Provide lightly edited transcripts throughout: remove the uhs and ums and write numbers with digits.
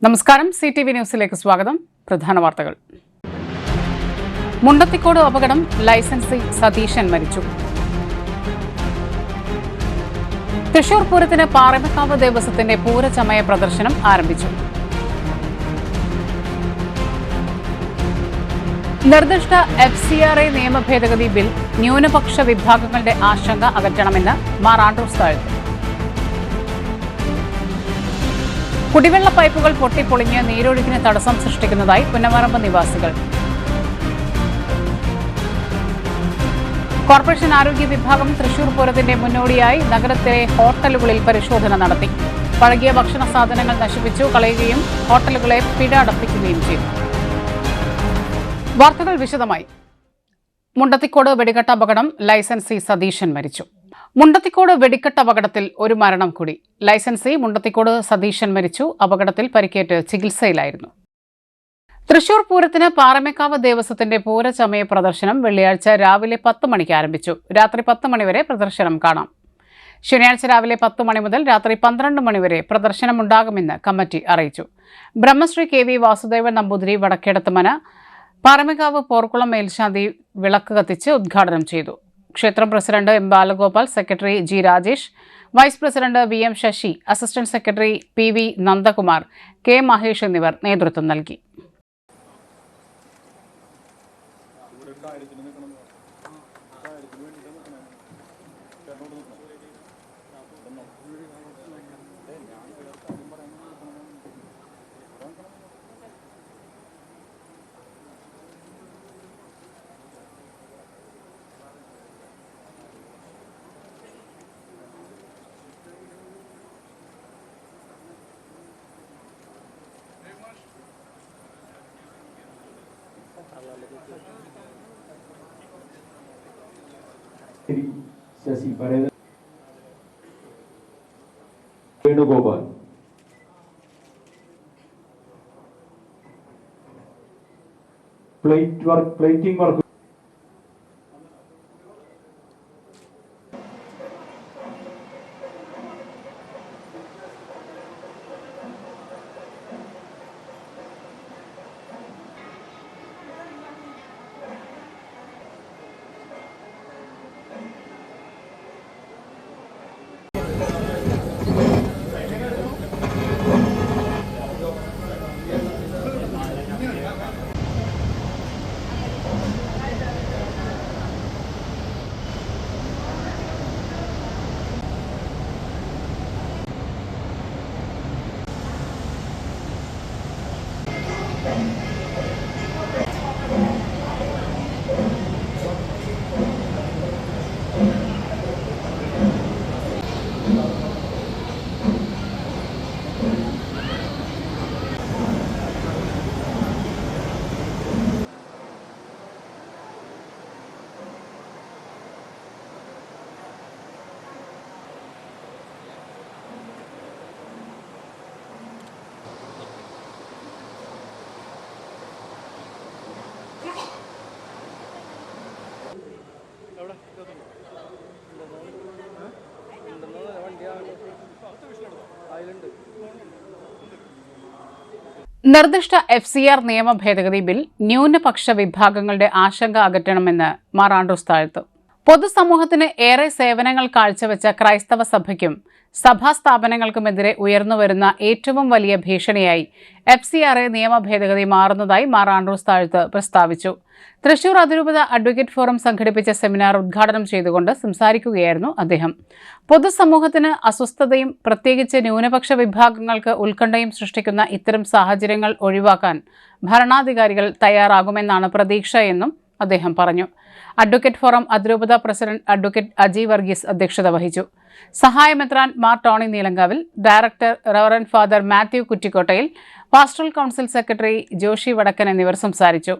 നമസ്കാരം, CTV ന്യൂസിലേക്ക് സ്വാഗതം. പ്രധാന വാർത്തകൾ. മുണ്ടത്തിക്കോട് അപകടം, ലൈസൻസി സതീശൻ മരിച്ചു. തൃശൂർ പൂരത്തിന് പാറമേക്കാവ് ദേവസ്വത്തിന്റെ പൂരചമയ പ്രദർശനം ആരംഭിച്ചു. നിർദ്ദിഷ്ട FCRA നിയമ ഭേദഗതി ബിൽ ന്യൂനപക്ഷ വിഭാഗങ്ങളുടെ ആശങ്ക അകറ്റണമെന്ന് മാർ ആൻഡ്രൂസ് താഴത്ത്. കുടിവെള്ള പൈപ്പുകൾ പൊട്ടിപ്പൊളിഞ്ഞ് നീരൊഴുക്കിന് തടസ്സം സൃഷ്ടിക്കുന്നതായി പുന്നമറമ്പ് നിവാസികൾ. കോർപ്പറേഷൻ ആരോഗ്യ വിഭാഗം തൃശൂർ പൂരത്തിന്റെ മുന്നോടിയായി നഗരത്തിലെ ഹോട്ടലുകളിൽ പരിശോധന നടത്തി. പഴകിയ ഭക്ഷണ സാധനങ്ങൾ നശിപ്പിച്ചു കളയുകയും ഹോട്ടലുകളെ പിഴ അടപ്പിക്കുകയും ചെയ്തു. വാർത്തകൾ വിശദമായി. മുണ്ടത്തിക്കോട് വെടിക്കെട്ട് അപകടം, ലൈസൻസി സതീശൻ മരിച്ചു. മുണ്ടത്തിക്കോട് വെടിക്കെട്ട് അപകടത്തിൽ ഒരു മരണം കൂടി. ലൈസൻസി മുണ്ടത്തിക്കോട് സതീശൻ മരിച്ചു. അപകടത്തിൽ പരിക്കേറ്റ് ചികിത്സയിലായിരുന്നു. തൃശൂർ പൂരത്തിന് പാറമേക്കാവ് ദേവസ്വത്തിന്റെ പൂരചമയ പ്രദർശനം വെള്ളിയാഴ്ച രാവിലെ 10 മണിക്ക് ആരംഭിച്ചു. രാത്രി 10 മണി വരെ പ്രദർശനം കാണാം. ശനിയാഴ്ച രാവിലെ 10 മണി മുതൽ രാത്രി 12 മണി വരെ പ്രദർശനമുണ്ടാകുമെന്ന് കമ്മിറ്റി അറിയിച്ചു. ബ്രഹ്മശ്രീ KV വാസുദേവൻ നമ്പൂതിരി വടക്കേടത്തുമന പാറമേക്കാവ് പോർക്കുളം മേൽശാന്തി വിളക്ക് കത്തിച്ച് ഉദ്ഘാടനം ചെയ്തു. ക്ഷേത്രം president M. Balagopal, secretary G. Rajesh, vice president VM. Sasi, assistant secretary PV. Nandakumar, K. Mahesh എന്നിവർ നേതൃത്വം നൽകി. ശശി വേണുഗോപാൽ, പ്ലേറ്റിംഗ് വർക്ക് നിർദ്ദിഷ്ട FCR നിയമ ഭേദഗതി ബിൽ ന്യൂനപക്ഷ വിഭാഗങ്ങളുടെ ആശങ്ക അകറ്റണമെന്ന് മാർ ആൻഡ്രൂസ് താഴത്ത്. പൊതുസമൂഹത്തിന് ഏറെ സേവനങ്ങൾ കാഴ്ചവെച്ച ക്രൈസ്തവ സഭയ്ക്കും സഭാ സ്ഥാപനങ്ങൾക്കുമെതിരെ ഉയർന്നുവരുന്ന ഏറ്റവും വലിയ ഭീഷണിയായി FCRA നിയമ ഭേദഗതി മാറുന്നതായി മാർ ആൻഡ്രൂസ് താഴത്ത് പ്രസ്താവിച്ചു. തൃശൂർ അതിരൂപത അഡ്വക്കേറ്റ് ഫോറം സംഘടിപ്പിച്ച സെമിനാർ ഉദ്ഘാടനം ചെയ്തുകൊണ്ട് സംസാരിക്കുകയായിരുന്നു അദ്ദേഹം. പൊതുസമൂഹത്തിന് അസ്വസ്ഥതയും പ്രത്യേകിച്ച് ന്യൂനപക്ഷ വിഭാഗങ്ങൾക്ക് ഉത്കണ്ഠയും സൃഷ്ടിക്കുന്ന ഇത്തരം സാഹചര്യങ്ങൾ ഒഴിവാക്കാൻ ഭരണാധികാരികൾ തയ്യാറാകുമെന്നാണ് പ്രതീക്ഷ എന്നും അദ്ദേഹം പറഞ്ഞു. അഡ്വക്കേറ്റ് ഫോറം അതിരൂപത പ്രസിഡന്റ് അഡ്വക്കേറ്റ് അജി വർഗീസ് അധ്യക്ഷത വഹിച്ചു. സഹായമെത്രാൻ Mar Tony Neelankavil, director reverend father Mathew Kuttikottayil, pastoral council secretary Joshy Vadakkan എന്നിവർ സംസാരിച്ചു.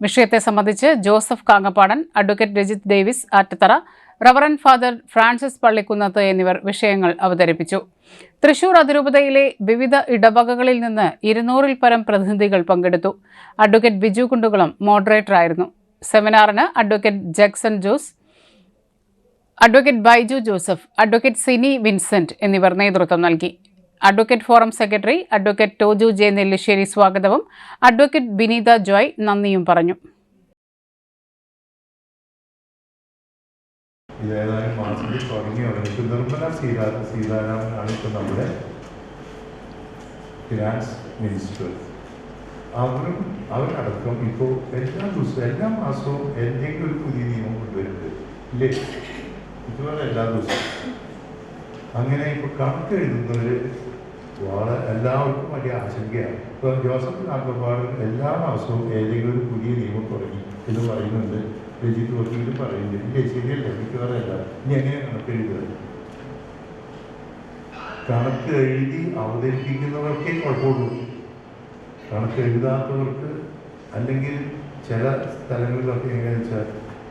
വിഷയത്തെ സംബന്ധിച്ച് Joseph Kangappadan, advocate Rajith Davis Attathara, reverend father Francis Pallikkunnath എന്നിവർ വിഷയങ്ങൾ അവതരിപ്പിച്ചു. തൃശൂർ അതിരൂപതയിലെ വിവിധ ഇടവകകളിൽ നിന്ന് 200-ൽ പരം പ്രതിനിധികൾ പങ്കെടുത്തു. അഡ്വക്കേറ്റ് ബിജു കുണ്ടുകുളം മോഡറേറ്ററായിരുന്നു. സെമിനാറിന് advocate Jackson Jose, advocate Baiju Joseph, advocate Cini Vincent എന്നിവർ നേതൃത്വം നൽകി. Advocate forum secretary advocate Toju J Nellissery സ്വാഗതവും അഡ്വക്കേറ്റ് ബിനീത ജോയ് നന്ദിയും പറഞ്ഞു. ഏതാനും മാസത്തിൽ തുടങ്ങിയവർക്ക് നിർമ്മല സീതാരാമനാണ് ഇപ്പോൾ നമ്മുടെ ഫിനാൻസ് മിനിസ്റ്റർ. അവരടക്കം ഇപ്പോൾ എല്ലാ മാസവും എന്തെങ്കിലും ഒരു പുതിയ നിയമം കൊണ്ടുവരുന്നുണ്ട് ഇല്ലേ? ഇതുപോലെ എല്ലാ ദിവസവും അങ്ങനെ ഇപ്പോൾ കണക്ക് എഴുതുന്നവർ എല്ലാവർക്കും വലിയ ആശങ്കയാണ്. ഇപ്പോൾ ജോസഫ് നാഗപ്പാട് എല്ലാ മാസവും ഏതെങ്കിലും ഒരു പുതിയ നിയമം തുടങ്ങി എന്ന് പറയുന്നുണ്ട്. രജിത് വക്കീലും പറയുന്നുണ്ട്. ഇല്ലേ? ശരിയല്ല, മിക്കവാറല്ല. ഇനി എങ്ങനെ കണക്ക് എഴുതുക? കണക്ക് എഴുതി അവതരിപ്പിക്കുന്നവർക്കേ കുഴപ്പമുള്ളൂ. കണക്ക് എഴുതാത്തവർക്ക്, അല്ലെങ്കിൽ ചില സ്ഥലങ്ങളിലൊക്കെ എങ്ങനെയാണെന്ന് വെച്ചാൽ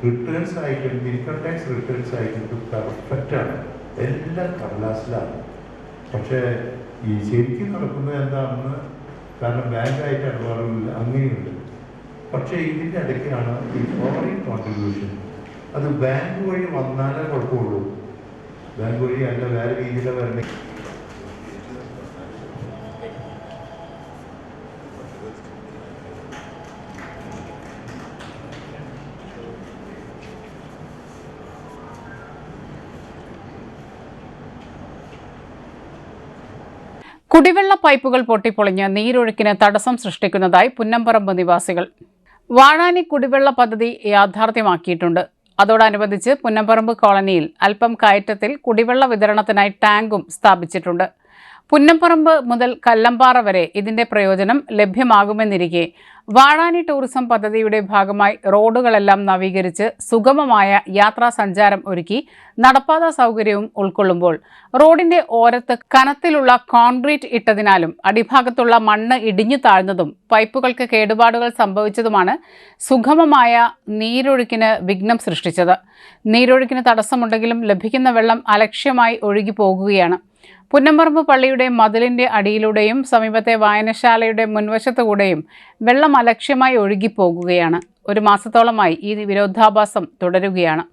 റിട്ടേൺസ് അയക്കുന്നത്, ഇൻകം ടാക്സ് റിട്ടേൺസ് അയക്കുന്നത് പെർഫെക്റ്റാണ്, എല്ലാം കടലാസിലാണ്. പക്ഷേ ഈ ശരിക്കും നടക്കുന്നത് എന്താണെന്ന്, കാരണം ബാങ്കായിട്ട് ഇടപാടുകളില്ല, അങ്ങനെയുണ്ട്. പക്ഷേ ഇതിൻ്റെ ഇടയ്ക്കാണ് ഈ ഫോറിൻ കോൺട്രിബ്യൂഷൻ. അത് ബാങ്ക് വഴി വന്നാലേ കുഴപ്പമുള്ളൂ. ബാങ്ക് വഴി അല്ല, വേറെ രീതിയിലാണ് വരണേ. കുടിവെള്ള പൈപ്പുകൾ പൊട്ടിപ്പൊളിഞ്ഞ് നീരൊഴുക്കിന് തടസ്സം സൃഷ്ടിക്കുന്നതായി പുന്നംപറമ്പ് നിവാസികൾ. വാഴാനി കുടിവെള്ള പദ്ധതി യാഥാർത്ഥ്യമാക്കിയിട്ടുണ്ട്. അതോടനുബന്ധിച്ച് പുന്നംപറമ്പ് കോളനിയിൽ അല്പം കയറ്റത്തിൽ കുടിവെള്ള വിതരണത്തിനായി ടാങ്കും സ്ഥാപിച്ചിട്ടുണ്ട്. പുന്നംപറമ്പ് മുതൽ കല്ലമ്പാറ വരെ ഇതിന്റെ പ്രയോജനം ലഭ്യമാകുമെന്നിരിക്കെ വാഴാനി ടൂറിസം പദ്ധതിയുടെ ഭാഗമായി റോഡുകളെല്ലാം നവീകരിച്ച് സുഗമമായ യാത്രാ സഞ്ചാരം ഒരുക്കി നടപ്പാത സൗകര്യവും ഉൾക്കൊള്ളുമ്പോൾ റോഡിന്റെ ഓരത്ത് കനത്തിലുള്ള കോൺക്രീറ്റ് ഇട്ടതിനാലും അടിഭാഗത്തുള്ള മണ്ണ് ഇടിഞ്ഞു താഴ്ന്നതും പൈപ്പുകൾക്ക് കേടുപാടുകൾ സംഭവിച്ചതുമാണ് സുഗമമായ നീരൊഴുക്കിന് വിഘ്നം സൃഷ്ടിച്ചത്. നീരൊഴുക്കിന് തടസ്സമുണ്ടെങ്കിലും ലഭിക്കുന്ന വെള്ളം അലക്ഷ്യമായി ഒഴുകി പോകുകയാണ്. പുന്നംപറമ്പ് പള്ളിയുടെ മതിലിന്റെ അടിയിലൂടെയും സമീപത്തെ വായനശാലയുടെ മുൻവശത്തുകൂടെയും വെള്ളം അലക്ഷ്യമായി ഒഴുകിപ്പോകുകയാണ്. 1 മാസത്തോളമായി ഈ വിരോധാഭാസം തുടരുകയാണ്.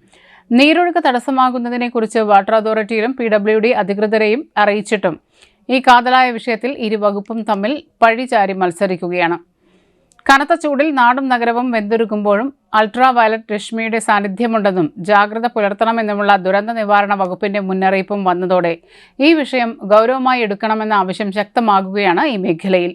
നീരൊഴുക്ക് തടസ്സമാകുന്നതിനെക്കുറിച്ച് വാട്ടർ അതോറിറ്റിയിലും PWD അധികൃതരെയും അറിയിച്ചിട്ടും ഈ കാതലായ വിഷയത്തിൽ ഇരുവകുപ്പും തമ്മിൽ പഴിചാരി മത്സരിക്കുകയാണ്. കനത്ത ചൂടിൽ നാടും നഗരവും വെന്തുരുകുമ്പോഴും അൾട്രാ വയലറ്റ് രശ്മിയുടെ സാന്നിധ്യമുണ്ടെന്നും ജാഗ്രത പുലർത്തണമെന്നുമുള്ള ദുരന്ത നിവാരണ വകുപ്പിന്റെ മുന്നറിയിപ്പും വന്നതോടെ ഈ വിഷയം ഗൗരവമായി എടുക്കണമെന്ന ആവശ്യം ശക്തമാകുകയാണ് ഈ മേഖലയിൽ.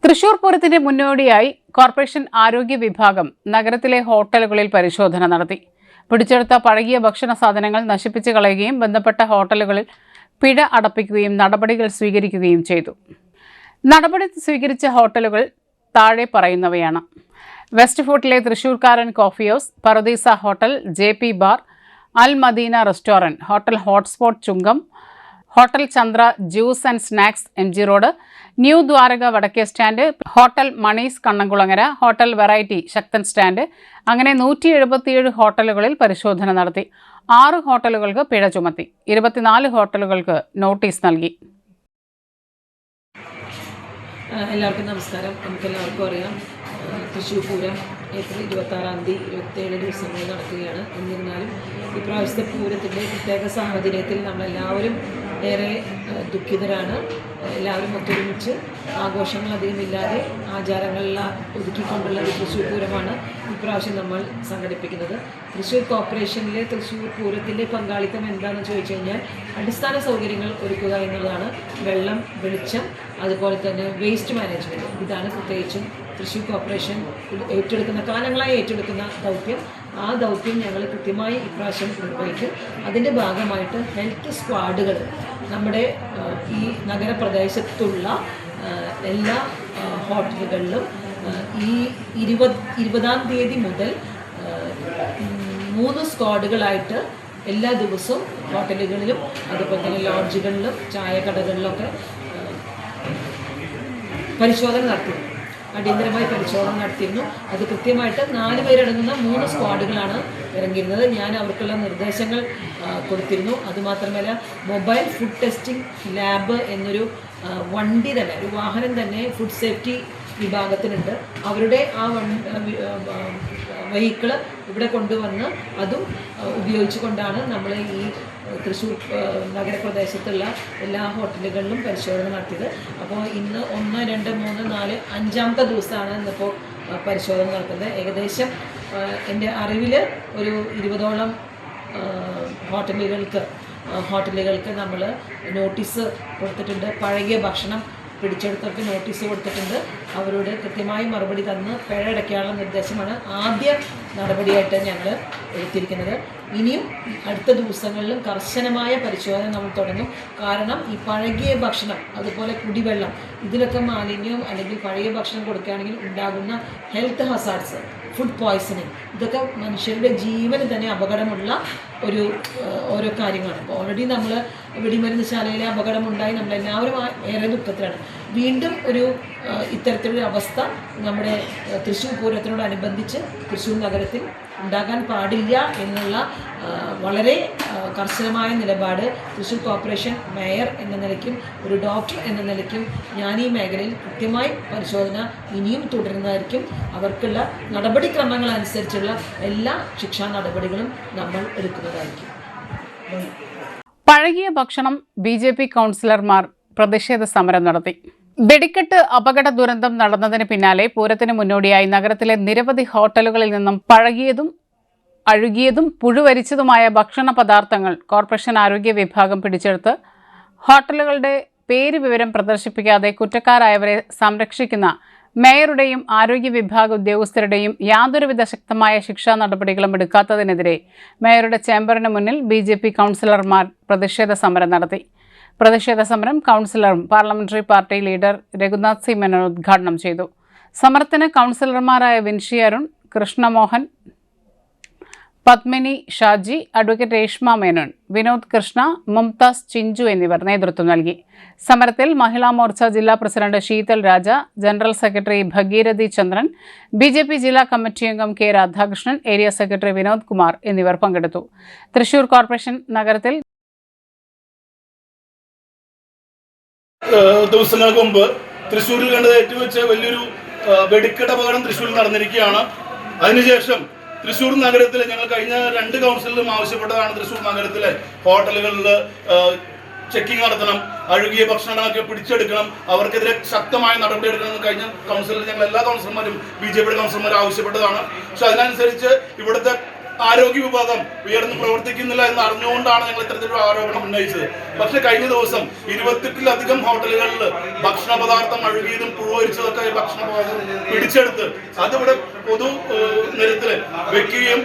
തൃശൂർ പൂരത്തിന്റെ മുന്നോടിയായി കോർപ്പറേഷൻ ആരോഗ്യ വിഭാഗം നഗരത്തിലെ ഹോട്ടലുകളിൽ പരിശോധന നടത്തി. പിടിച്ചെടുത്ത പഴകിയ ഭക്ഷണ സാധനങ്ങൾ നശിപ്പിച്ചു കളയുകയും ബന്ധപ്പെട്ട ഹോട്ടലുകളിൽ പിഴ അടപ്പിക്കുകയും നടപടികൾ സ്വീകരിക്കുകയും ചെയ്തു. നടപടി സ്വീകരിച്ച ഹോട്ടലുകൾ താഴെ പറയുന്നവയാണ്: വെസ്റ്റ് ഫോർട്ടിലെ തൃശൂർക്കാരൻ coffee house, Parudeesa hotel, JP bar, Al Madina restaurant, hotel hotspot Chungam, hotel Chandra juice and snacks MG road, new Dwaraka Vadakke stand, hotel Mani's Kannamkulangara, hotel variety Sakthan stand, അങ്ങനെ 177 ഹോട്ടലുകളിൽ പരിശോധന നടത്തി. 6 ഹോട്ടലുകൾക്ക് പിഴ ചുമത്തി. 24 ഹോട്ടലുകൾക്ക് നോട്ടീസ് നൽകി. എല്ലാവർക്കും നമസ്കാരം. നമുക്കെല്ലാവർക്കും അറിയാം, തൃശ്ശൂർ പൂരം ഏപ്രിൽ 26-ാം തീയതി 27 ദിവസങ്ങൾ നടക്കുകയാണ്. എന്നിരുന്നാലും ഇപ്രാവശ്യത്തെ പൂരത്തിൻ്റെ പ്രത്യേക സാഹചര്യത്തിൽ നമ്മളെല്ലാവരും ഏറെ ദുഃഖിതരാണ്. എല്ലാവരും ഒത്തൊരുമിച്ച് ആഘോഷങ്ങൾ അധികമില്ലാതെ ആചാരങ്ങളെല്ലാം ഒതുക്കിക്കൊണ്ടുള്ള ഒരു തൃശ്ശൂർ പൂരമാണ് ഇപ്രാവശ്യം നമ്മൾ സംഘടിപ്പിക്കുന്നത്. തൃശ്ശൂർ കോർപ്പറേഷനിലെ തൃശ്ശൂർ പൂരത്തിൻ്റെ പങ്കാളിത്തം എന്താണെന്ന് ചോദിച്ചു കഴിഞ്ഞാൽ അടിസ്ഥാന സൗകര്യങ്ങൾ ഒരുക്കുക എന്നുള്ളതാണ്. വെള്ളം, വെളിച്ചം, അതുപോലെ തന്നെ വേസ്റ്റ് മാനേജ്മെൻറ്റ്, ഇതാണ് പ്രത്യേകിച്ചും തൃശ്ശൂർ കോർപ്പറേഷൻ കാലങ്ങളായി ഏറ്റെടുക്കുന്ന ദൗത്യം. ആ ദൗത്യം ഞങ്ങൾ കൃത്യമായി ഇപ്രാവശ്യം നിർവഹിക്കും. അതിൻ്റെ ഭാഗമായിട്ട് ഹെൽത്ത് സ്ക്വാഡുകൾ നമ്മുടെ ഈ നഗരപ്രദേശത്തുള്ള എല്ലാ ഹോട്ടലുകളിലും ഈ 20-ാം തീയതി മുതൽ 3 സ്ക്വാഡുകളായിട്ട് എല്ലാ ദിവസവും ഹോട്ടലുകളിലും അതുപോലെ തന്നെ ലോഡ്ജുകളിലും ചായക്കടകളിലൊക്കെ പരിശോധന നടത്തും. അടിയന്തരമായി പരിശോധന നടത്തിയിരുന്നു. അത് കൃത്യമായിട്ട് 4 പേരടങ്ങുന്ന 3 സ്ക്വാഡുകളാണ് ഇറങ്ങിയിരുന്നത്. ഞാൻ അവർക്കുള്ള നിർദ്ദേശങ്ങൾ കൊടുത്തിരുന്നു. അതുമാത്രമല്ല മൊബൈൽ ഫുഡ് ടെസ്റ്റിംഗ് ലാബ് എന്നൊരു വണ്ടി തന്നെ, ഒരു വാഹനം തന്നെ ഫുഡ് സേഫ്റ്റി വിഭാഗത്തിനുണ്ട്. അവരുടെ ആ വെഹിക്കിള് ഇവിടെ കൊണ്ടുവന്ന് അതും ഉപയോഗിച്ചുകൊണ്ടാണ് നമ്മൾ ഈ തൃശ്ശൂർ നഗരപ്രദേശത്തുള്ള എല്ലാ ഹോട്ടലുകളിലും പരിശോധന നടത്തിയത്. അപ്പോൾ ഇന്ന് 1, 2, 3, 4, 5ാമത്തെ ദിവസമാണ് ഇന്നിപ്പോൾ പരിശോധന നടത്തുന്നത്. ഏകദേശം എൻ്റെ അറിവിൽ ഒരു 20ഓളം ഹോട്ടലുകൾക്ക് നമ്മൾ നോട്ടീസ് കൊടുത്തിട്ടുണ്ട്. പഴകിയ ഭക്ഷണം പിടിച്ചെടുത്തവർക്ക് നോട്ടീസ് കൊടുത്തിട്ടുണ്ട്. അവരോട് കൃത്യമായി മറുപടി തന്ന് പിഴ അടയ്ക്കാനുള്ള നിർദ്ദേശമാണ് ആദ്യ നടപടിയായിട്ട് ഞങ്ങൾ എടുത്തിരിക്കുന്നത്. ഇനിയും അടുത്ത ദിവസങ്ങളിലും കർശനമായ പരിശോധന നമ്മൾ തുടങ്ങും. കാരണം ഈ പഴകിയ ഭക്ഷണം, അതുപോലെ കുടിവെള്ളം, ഇതിലൊക്കെ മാലിന്യവും അല്ലെങ്കിൽ പഴകിയ ഭക്ഷണം കൊടുക്കുകയാണെങ്കിൽ ഉണ്ടാകുന്ന ഹെൽത്ത് ഹസാർഡ്സ്, ഫുഡ് പോയ്സണിങ്, ഇതൊക്കെ മനുഷ്യരുടെ ജീവന് തന്നെ അപകടമുള്ള ഓരോ കാര്യങ്ങളാണ്. ഇപ്പോൾ ഓൾറെഡി നമ്മൾ വെടിമരുന്ന് ശാലയിലെ അപകടമുണ്ടായി നമ്മളെല്ലാവരും ഏറെ ദുഃഖത്തിലാണ്. വീണ്ടും ഇത്തരത്തിലൊരു അവസ്ഥ നമ്മുടെ തൃശ്ശൂർ പൂരത്തിനോടനുബന്ധിച്ച് തൃശ്ശൂർ നഗരത്തിൽ ഉണ്ടാകാൻ പാടില്ല എന്നുള്ള വളരെ കർശനമായ നിലപാട് തൃശ്ശൂർ കോർപ്പറേഷൻ മേയർ എന്ന നിലയ്ക്കും ഒരു ഡോക്ടർ എന്ന നിലയ്ക്കും ഞാൻ ഈ മേഖലയിൽ കൃത്യമായി പരിശോധന ഇനിയും തുടരുന്നതായിരിക്കും. അവർക്കുള്ള നടപടിക്രമങ്ങൾ അനുസരിച്ചുള്ള എല്ലാ ശിക്ഷാ നടപടികളും നമ്മൾ എടുക്കുന്നതായിരിക്കും. പഴകിയ ഭക്ഷണം BJP കൗൺസിലർമാർ പ്രതിഷേധ സമരം നടത്തി. വെടിക്കെട്ട് അപകട ദുരന്തം നടന്നതിന് പിന്നാലെ പൂരത്തിന് മുന്നോടിയായി നഗരത്തിലെ നിരവധി ഹോട്ടലുകളിൽ നിന്നും പഴകിയതും അഴുകിയതും പുഴുവരിച്ചതുമായ ഭക്ഷണ പദാർത്ഥങ്ങൾ കോർപ്പറേഷൻ ആരോഗ്യ വിഭാഗം പിടിച്ചെടുത്ത് ഹോട്ടലുകളുടെ പേര് വിവരം പ്രദർശിപ്പിക്കാതെ കുറ്റക്കാരായവരെ സംരക്ഷിക്കുന്ന മേയറുടെയും ആരോഗ്യ വിഭാഗ ഉദ്യോഗസ്ഥരുടെയും യാതൊരുവിധ ശക്തമായ ശിക്ഷാ നടപടികളും എടുക്കാത്തതിനെതിരെ മേയറുടെ ചേംബറിന് മുന്നിൽ BJP കൗൺസിലർമാർ പ്രതിഷേധ സമരം നടത്തി. പ്രതിഷേധ സമരം കൗൺസിലറും parliamentary party leader Raghunath C Menon ഉദ്ഘാടനം ചെയ്തു. സമരത്തിന് കൗൺസിലർമാരായ വിൻഷി അരുൺ, കൃഷ്ണമോഹൻ, പത്മിനി ഷാജി, അഡ്വക്കേറ്റ് രേഷ്മ മേനോൻ, വിനോദ് കൃഷ്ണ, മുംതാസ് ചിഞ്ചു എന്നിവർ നേതൃത്വം നൽകി. സമരത്തിൽ മഹിളാ മോർച്ച ജില്ലാ president Sheethal Raja, general secretary Bhagirathi Chandran, BJP ജില്ലാ കമ്മിറ്റി അംഗം K Radhakrishnan, area secretary Vinod Kumar എന്നിവർ പങ്കെടുത്തു. തൃശൂർ കോർപ്പറേഷൻ നഗരത്തിൽ ദിവസങ്ങൾക്ക് മുമ്പ് തൃശ്ശൂരിൽ കണ്ടത് ഏറ്റവും വെച്ച വലിയൊരു വെടിക്കെട്ട് അപകടം തൃശ്ശൂരിൽ നടന്നിരിക്കുകയാണ്. അതിനുശേഷം തൃശ്ശൂർ നഗരത്തിൽ ഞങ്ങൾ കഴിഞ്ഞ 2 കൗൺസിലും ആവശ്യപ്പെട്ടതാണ് തൃശ്ശൂർ നഗരത്തിലെ ഹോട്ടലുകളിൽ ചെക്കിംഗ് നടത്തണം, അഴുകിയ ഭക്ഷണങ്ങളൊക്കെ പിടിച്ചെടുക്കണം, അവർക്കെതിരെ ശക്തമായ നടപടി എടുക്കണമെന്ന് കഴിഞ്ഞ കൗൺസിലിൽ ഞങ്ങൾ എല്ലാ കൗൺസിലർമാരും BJP കൗൺസിലർമാരും ആവശ്യപ്പെട്ടതാണ്. പക്ഷെ അതിനനുസരിച്ച് ഇവിടുത്തെ ആരോഗ്യ വിഭാഗം ഉയർന്ന് പ്രവർത്തിക്കുന്നില്ല എന്ന് അറിഞ്ഞുകൊണ്ടാണ് ഞങ്ങൾ ഇത്തരത്തിലൊരു ആരോപണം ഉന്നയിച്ചത്. പക്ഷെ കഴിഞ്ഞ ദിവസം 28ലധികം ഹോട്ടലുകളിൽ ഭക്ഷണ പദാർത്ഥം അഴുകിയതും പുഴുവരിച്ചതൊക്കെ ഭക്ഷണ പദാർത്ഥം പിടിച്ചെടുത്ത് അതിവിടെ പൊതു നിരത്തിൽ വെക്കുകയും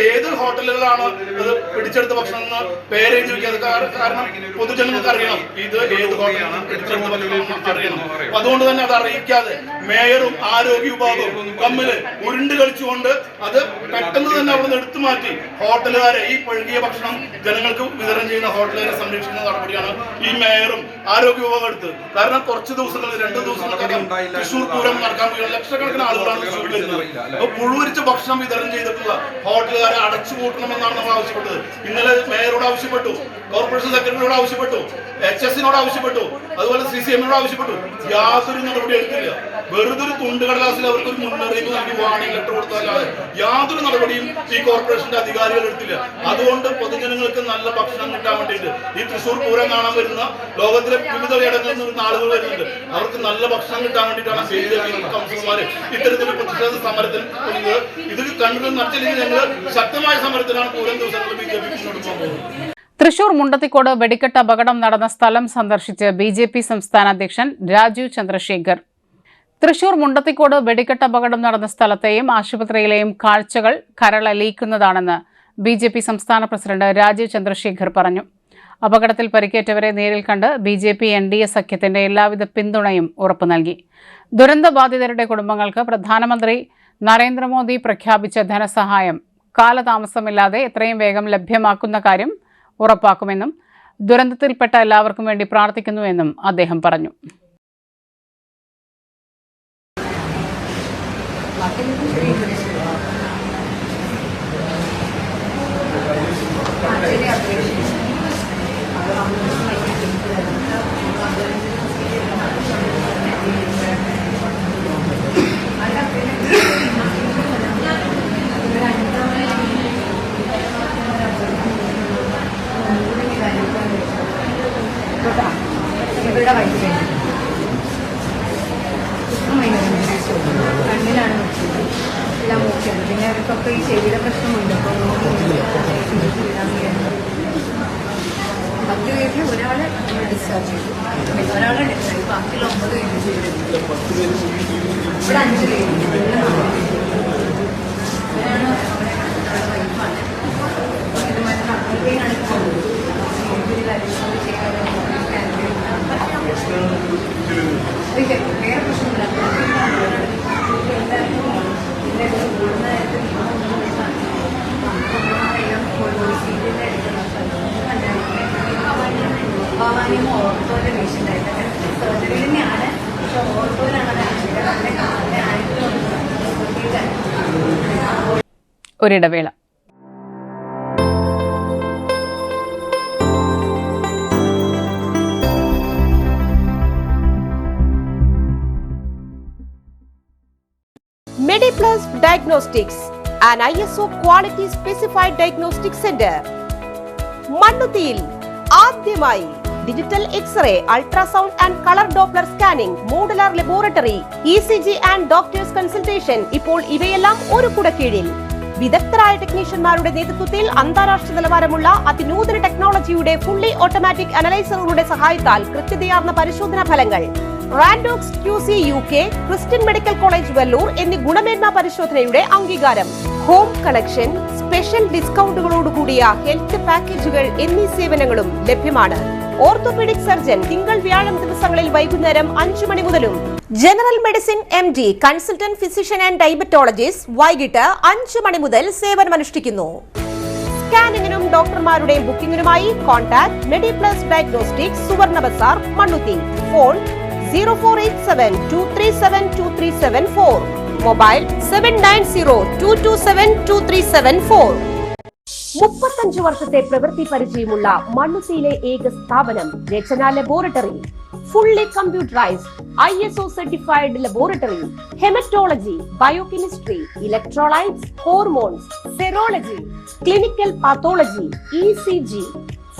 ഏത് ഹോട്ടലുകളാണ് അത് പിടിച്ചെടുത്ത ഭക്ഷണം എന്ന് പേരെഴുതി വെക്കാതെ, കാരണം പൊതുജനങ്ങൾക്ക് അറിയണം ഇത് ഏത് ഹോട്ടലാണ് പിടിച്ചെടുത്ത ഭക്ഷണം അറിയണം. അതുകൊണ്ട് തന്നെ അത് അറിയിക്കാതെ മേയറും ആരോഗ്യ വിഭാഗവും തമ്മിൽ ഉരുണ്ട് കളിച്ചുകൊണ്ട് അത് പെട്ടെന്ന് തന്നെ അവിടെ നിന്ന് എടുത്തു മാറ്റി ഹോട്ടലുകാരെ, ഈ പഴകിയ ഭക്ഷണം ജനങ്ങൾക്ക് വിതരണം ചെയ്യുന്ന ഹോട്ടലുകാരെ സംരക്ഷിക്കുന്ന നടപടിയാണ് ഈ മേയറും ആരോഗ്യ വിഭാഗം എടുത്ത്. കാരണം കുറച്ച് ദിവസങ്ങളിൽ 2 ദിവസങ്ങൾക്കകം തൃശ്ശൂർ പൂരം നടക്കാൻ പോയി ലക്ഷക്കണക്കിന് ആളുകളാണ് തൃശ്ശൂർ വരുന്നത്. അപ്പൊ പുഴുവരിച്ച ഭക്ഷണം വിതരണം ചെയ്തിട്ടുള്ള ഹോട്ടലുകാരെ അടച്ചുപൂട്ടണമെന്നാണ് നമ്മൾ ആവശ്യപ്പെട്ടത്. ഇന്നലെ മേയറോട് ആവശ്യപ്പെട്ടു, കോർപ്പറേഷൻ സെക്രട്ടറിയോട് ആവശ്യപ്പെട്ടു, HS-നോട് ആവശ്യപ്പെട്ടു, അതുപോലെ CCM-നോട് ആവശ്യപ്പെട്ടു. യാതൊരു നടപടി എടുത്തില്ല. വെറുതെ ഒരു തുണ്ടുകടലാസിൽ അവർക്കൊരു മുന്നറിയിപ്പ് നൽകി വാണിംഗ് ലെറ്റർ കൊടുത്താലല്ലാതെ യാതൊരു നടപടിയും ഈ കോർപ്പറേഷന്റെ അധികാരികൾ എടുത്തില്ല. അതുകൊണ്ട് പൊതുജനങ്ങൾക്ക് നല്ല ഭക്ഷണം കിട്ടാൻ വേണ്ടിയിട്ട് ഈ തൃശ്ശൂർ പൂരം കാണാൻ വരുന്ന ലോകത്തിലെ വിവിധ ഇടങ്ങളിൽ നിന്ന് ആളുകൾ വരുന്നുണ്ട്. അവർക്ക് നല്ല ഭക്ഷണം കിട്ടാൻ വേണ്ടിയിട്ടാണ് BJP കൗൺസിലർമാര് ഇത്തരത്തിലുള്ള പ്രതിഷേധ സമരത്തിൽ ഇത് കണ്ടു നടത്തില്ലെങ്കിൽ ഞങ്ങൾ ശക്തമായ സമരത്തിലാണ് പൂരം ദിവസങ്ങളിൽ BJP മുന്നോട്ട് പോകുന്നത്. തൃശൂർ മുണ്ടത്തിക്കോട് വെടിക്കെട്ട് അപകടം നടന്ന സ്ഥലം സന്ദർശിച്ച് BJP സംസ്ഥാന അധ്യക്ഷൻ രാജീവ് ചന്ദ്രശേഖർ. തൃശൂർ മുണ്ടത്തിക്കോട് വെടിക്കെട്ട് അപകടം നടന്ന സ്ഥലത്തെയും ആശുപത്രിയിലെയും കാഴ്ചകൾ കരളലിയിക്കുന്നതാണെന്ന് BJP സംസ്ഥാന പ്രസിഡന്റ് രാജീവ് ചന്ദ്രശേഖർ പറഞ്ഞു. അപകടത്തിൽ പരിക്കേറ്റവരെ നേരിൽ കണ്ട് BJP NDA സഖ്യത്തിന്റെ എല്ലാവിധ പിന്തുണയും ഉറപ്പു നൽകി. ദുരന്തബാധിതരുടെ കുടുംബങ്ങൾക്ക് പ്രധാനമന്ത്രി നരേന്ദ്രമോദി പ്രഖ്യാപിച്ച ധനസഹായം കാലതാമസമില്ലാതെ എത്രയും വേഗം ലഭ്യമാക്കുന്ന കാര്യം ഉറപ്പാക്കുമെന്നും ദുരന്തത്തിൽപ്പെട്ട എല്ലാവർക്കും വേണ്ടി പ്രാർത്ഥിക്കുന്നുവെന്നും അദ്ദേഹം പറഞ്ഞു. ഇവരുടെ വൈദ്യുതി കണ്ണിലാണ് വെച്ചത് എല്ലാം ഓക്കെയാണ്. പിന്നെ അവർക്കൊക്കെ ഈ ചെവിയുടെ പ്രശ്നമുണ്ട്. അപ്പോൾ 10 പേരിൽ ഒരാളെ ഡിസ്ചാർജ് ചെയ്തു, ഒരാളെ ഡെത്തായി, ബാക്കിയുള്ള 9 പേര് ഇവിടെ 5 പേര് ഇവരാണ് വൈഫാണ്. ഇതുമാതിരി കമ്പനിയാണ് വേറെ പ്രശ്നമില്ല. ഭവാനിയും ഓർത്തോയുടെ പേഷ്യൻ്റ് ആയിട്ട് സർജറിയിൽ തന്നെയാണ്. പക്ഷെ ഓർത്തോയിലാണ് ഒരിടവേള. MediPlus Diagnostics, an ISO quality specified diagnostic center. മണ്ണുത്തിയിൽ ആദ്യമായി digital X-ray, ultrasound and colour Doppler scanning, modular laboratory, ECG and doctors consultation. ഇപ്പോൾ ഇവയെല്ലാം ഒരു കുടക്കീഴിൽ. വിദഗ്ധരായ ടെക്നീഷ്യന്മാരുടെ നേതൃത്വത്തിൽ അന്താരാഷ്ട്ര നിലവാരമുള്ള അതിനൂതന ടെക്നോളജിയുടെ ഫുള്ളി ഓട്ടോമാറ്റിക് അനലൈസറുകളുടെ സഹായത്താൽ കൃത്യതയാർന്ന പരിശോധനാ ഫലങ്ങൾ. റാൻഡോക്സ് QC UK, Christian medical college Vellore എന്നീ ഗുണമേന്മ പരിശോധനയുടെ അംഗീകാരം. ഹോം കളക്ഷൻ, സ്പെഷ്യൽ ഡിസ്കൗണ്ടുകളോടുകൂടിയ ഹെൽത്ത് പാക്കേജുകൾ എന്നീ സേവനങ്ങളും ലഭ്യമാണ്. ഓർത്തോപീഡിക് സർജൻ തിങ്കൾ വ്യാഴം ദിവസങ്ങളിൽ വൈകുന്നേരം 5 മണി മുതലും, general medicine MD, consultant physician and diabetologist വൈകിട്ട് 5 മണി മുതൽ സേവനമനുഷ്ഠിക്കുന്നു. സ്കാനിങ്ങിനും ഡോക്ടർമാരുടെയും ബുക്കിംഗിനുമായി കോൺടാക്ട് MediPlus Diagnostics, സുവർണ ബസാർ, മണ്ണുത്തി. Phone 0487237237 mobile 7902272374. 35 വർഷത്തെ പ്രവൃത്തി പരിചയമുള്ള മണ്ണുത്തിയിലെ ഏക സ്ഥാപനം Rachana laboratory. Fully computerised ISO certified laboratory. Haematology, biochemistry, electrolytes, hormones, serology, clinical pathology, ECG.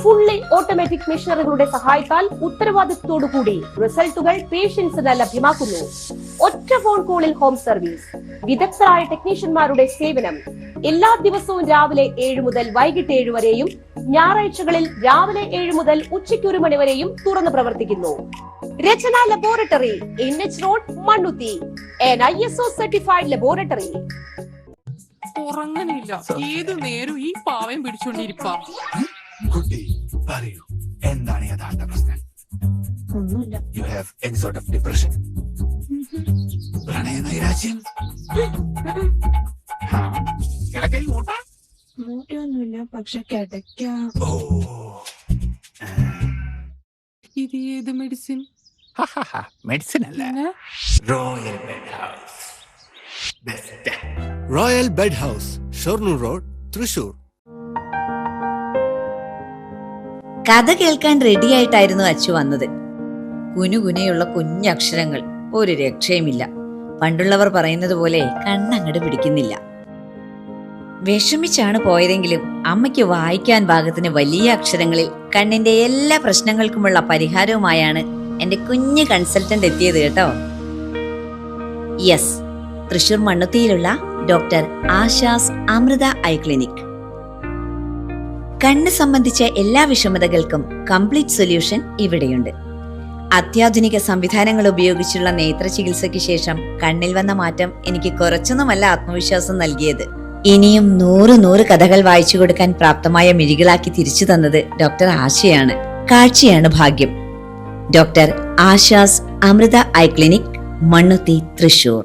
Fully automatic മെഷീനറികളുടെ സഹായത്താൽ ഉത്തരവാദിത്വത്തോടുകൂടി റിസൾട്ടുകൾ പേഷ്യൻസിന് ലഭ്യമാക്കുന്നു. ഒറ്റ ഫോൺ കോളിൽ ഹോം സർവീസ്. വിദഗ്ധരായ ടെക്നീഷ്യന്മാരുടെ സേവനം. എല്ലാ ദിവസവും രാവിലെ 7 മുതൽ വൈകിട്ട് 7 വരെയും ഞായറാഴ്ചകളിൽ രാവിലെ 7 മുതൽ ഉച്ചയ്ക്ക് 1 മണി വരെയും തുറന്നു പ്രവർത്തിക്കുന്നു. Rachana laboratory, NH road, Mannuthy. ISO certified laboratory. ഉറങ്ങണില്ല, ഏതു നേരം ഈ പാവം പിടിച്ചോണ്ടിരിപ്പാ. കുട്ടി പറയൂ, എന്താണ് യഥാർത്ഥ പ്രശ്നം? ഒന്നുമില്ല. You have any sort of depression, പ്രണയ നൈരാശ്യം, കിടക്കയിൽ മൂട്ട? മൂട്ടയൊന്നുമില്ല, പക്ഷെ കിടക്കാം. ഓ, ഇത് ഏത് മെഡിസിൻ? മെഡിസിൻ അല്ല, royal bed house. Best royal bed house, Shoranur road, Thrissur. കഥ കേൾക്കാൻ റെഡിയായിട്ടായിരുന്നു അച്ചു വന്നത്. കുനുകുനയുള്ള കുഞ്ഞക്ഷരങ്ങൾ, ഒരു രക്ഷയുമില്ല. പണ്ടുള്ളവർ പറയുന്നത് പോലെ കണ്ണങ്ങട് പിടിക്കുന്നില്ല. വിഷമിച്ചാണ് പോയതെങ്കിലും അമ്മയ്ക്ക് വായിക്കാൻ പാകത്തിന് വലിയ അക്ഷരങ്ങളിൽ കണ്ണിന്റെ എല്ലാ പ്രശ്നങ്ങൾക്കുമുള്ള പരിഹാരവുമായാണ് എന്റെ കുഞ്ഞ് കൺസൾട്ടന്റ് എത്തിയത് കേട്ടോ. യെസ്, തൃശൂർ മണ്ണുത്തിയിലുള്ള doctor Asha's Amrita eye clinic. കണ്ണ് സംബന്ധിച്ച എല്ലാ വിഷമതകൾക്കും കംപ്ലീറ്റ് സൊല്യൂഷൻ ഇവിടെയുണ്ട്. അത്യാധുനിക സംവിധാനങ്ങൾ ഉപയോഗിച്ചുള്ള നേത്ര ചികിത്സയ്ക്ക് ശേഷം കണ്ണിൽ വന്ന മാറ്റം എനിക്ക് കുറച്ചൊന്നുമല്ല ആത്മവിശ്വാസം നൽകിയത്. ഇനിയും 100 കഥകൾ വായിച്ചു കൊടുക്കാൻ പ്രാപ്തമായ മിഴികളാക്കി തിരിച്ചു തന്നത് ഡോക്ടർ ആശയാണ്. കാഴ്ചയാണ് ഭാഗ്യം. Doctor Asha's Amrita eye clinic, Mannuthy, Thrissur.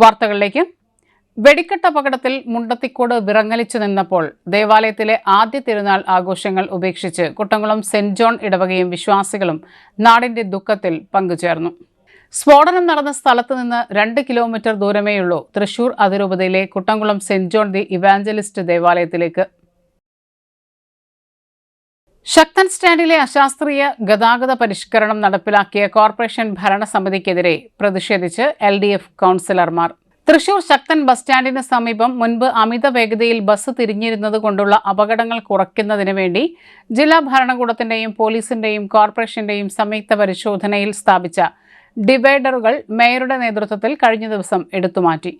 വാർത്തകളിലേക്ക്. വെടിക്കെട്ടപകടത്തിൽ മുണ്ടത്തിക്കോട് വിറങ്ങലിച്ചു നിന്നപ്പോൾ ദേവാലയത്തിലെ ആദ്യ തിരുനാൾ ആഘോഷങ്ങൾ ഉപേക്ഷിച്ച് കുട്ടംകുളം സെന്റ് ജോൺ ഇടവകയും വിശ്വാസികളും നാടിന്റെ ദുഃഖത്തിൽ പങ്കുചേർന്നു. സ്ഫോടനം നടന്ന സ്ഥലത്ത് നിന്ന് 2 കിലോമീറ്റർ ദൂരമേയുള്ളൂ തൃശൂർ അതിരൂപതയിലെ Kuttamkulam saint John the evangelist ദേവാലയത്തിലേക്ക്. ശക്തൻ സ്റ്റാൻഡിലെ അശാസ്ത്രീയ ഗതാഗത പരിഷ്കരണം നടപ്പിലാക്കിയ കോർപ്പറേഷൻ ഭരണസമിതിക്കെതിരെ പ്രതിഷേധിച്ച് LDF കൗൺസിലർമാർ. തൃശൂർ ശക്തൻ ബസ് സ്റ്റാൻഡിന് സമീപം മുൻപ് അമിത വേഗതയിൽ ബസ് തിരിഞ്ഞിരുന്നത് കൊണ്ടുള്ള അപകടങ്ങൾ കുറയ്ക്കുന്നതിന് വേണ്ടി ജില്ലാ ഭരണകൂടത്തിന്റെയും പോലീസിന്റെയും കോർപ്പറേഷന്റെയും സംയുക്ത പരിശോധനയിൽ സ്ഥാപിച്ച ഡിവൈഡറുകൾ മേയറുടെ നേതൃത്വത്തിൽ കഴിഞ്ഞ ദിവസം എടുത്തുമാറ്റി.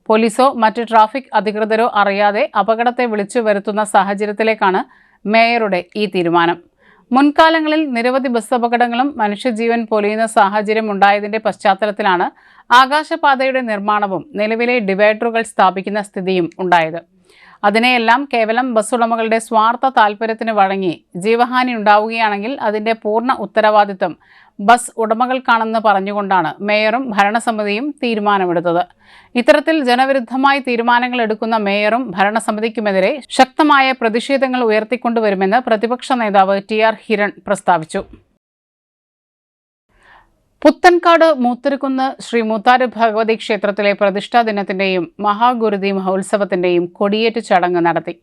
പോലീസോ മറ്റ് ട്രാഫിക് അധികൃതരോ അറിയാതെ അപകടത്തെ വിളിച്ചു വരുത്തുന്ന സാഹചര്യത്തിലേക്കാണ് മേയറുടെ ഈ തീരുമാനം. മുൻകാലങ്ങളിൽ നിരവധി ബസ് അപകടങ്ങളും മനുഷ്യജീവൻ പൊലിയുന്ന സാഹചര്യം ഉണ്ടായതിന്റെ പശ്ചാത്തലത്തിലാണ് ആകാശപാതയുടെ നിർമ്മാണവും നിലവിലെ ഡിവൈഡറുകൾ സ്ഥാപിക്കുന്ന സ്ഥിതിയും ഉണ്ടായത്. അതിനെയെല്ലാം കേവലം ബസ് ഉടമകളുടെ സ്വാർത്ഥ താൽപര്യത്തിന് വഴങ്ങി ജീവഹാനി ഉണ്ടാവുകയാണെങ്കിൽ അതിന്റെ പൂർണ്ണ ഉത്തരവാദിത്തം ബസ് ഉടമകൾക്കാണെന്ന് പറഞ്ഞുകൊണ്ടാണ് മേയറും ഭരണസമിതിയും തീരുമാനമെടുത്തത്. ഇത്തരത്തിൽ ജനവിരുദ്ധമായി തീരുമാനങ്ങൾ എടുക്കുന്ന മേയറും ഭരണസമിതിക്കുമെതിരെ ശക്തമായ പ്രതിഷേധങ്ങൾ ഉയർത്തിക്കൊണ്ടുവരുമെന്ന് പ്രതിപക്ഷ നേതാവ് TR ഹിരൺ പ്രസ്താവിച്ചു. പുത്തൻകാട് മൂത്തരുകുന്ന് ശ്രീ മൂത്താര് ഭഗവതി ക്ഷേത്രത്തിലെ പ്രതിഷ്ഠാ ദിനത്തിന്റെയും മഹാഗുരുതി മഹോത്സവത്തിന്റെയും കൊടിയേറ്റ് ചടങ്ങ് നടത്തി.